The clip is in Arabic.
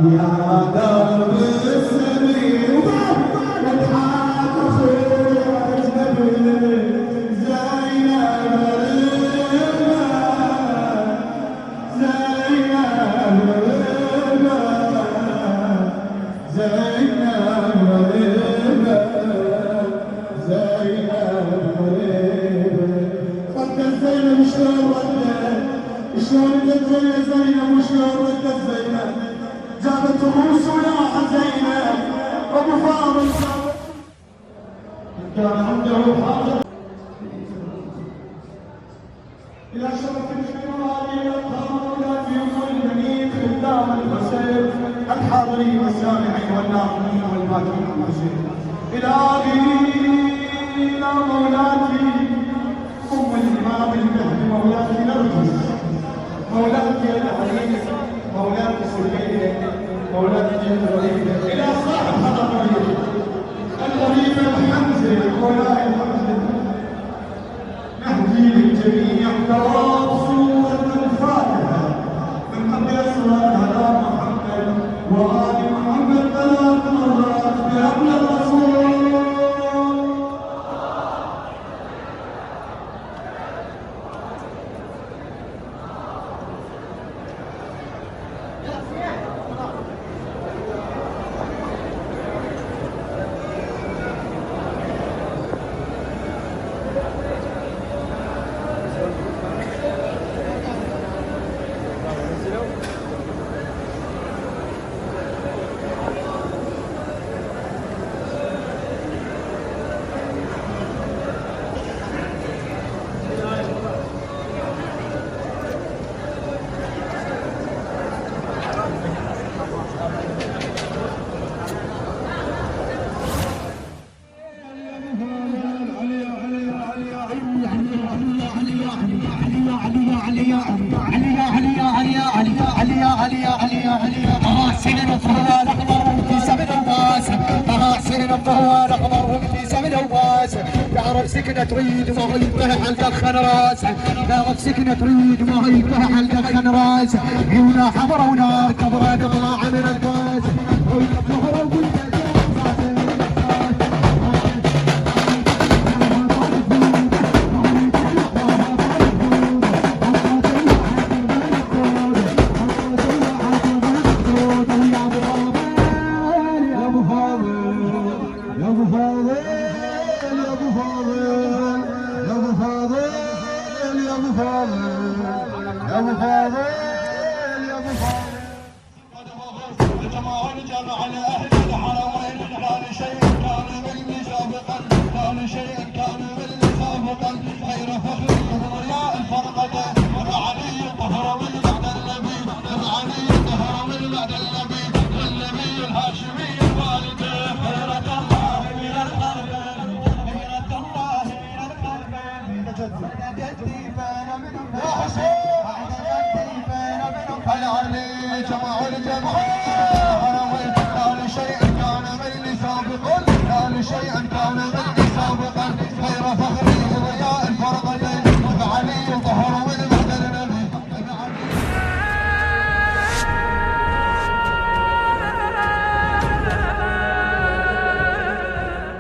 يا درب السبيل نضحك وخير أجنبي زينب شلون ردت زينب وشلون ردت زينب جابت الروس وياها زينب ابو فاضل كان عنده حاجه الى شرف الجمال الى في يوم المنيب قدام الحسين الحاضرين والسامعين والناظرين والباكين الحسين الى مولاتي ام الامام المهدي مولاتي نرجس مولاتي العليم مولاتي سليمه مولاتي الغريبه الى صاحب هذا الطريق الغريبه الحمزه مولاي الحمزه نهدي للجميع ثواب سوره الفاتحه من قبل الصلاه على محمد وال محمد 3 مرات بأمر الرسول. تعرف سكنة تريد ما هي القهح الدخن راسه تعرف سكنة تريد ما هي القهح الدخن راسه عيونا حمرا ونار كبرى تطلع من الكاس شيئا كان مني سابقا غير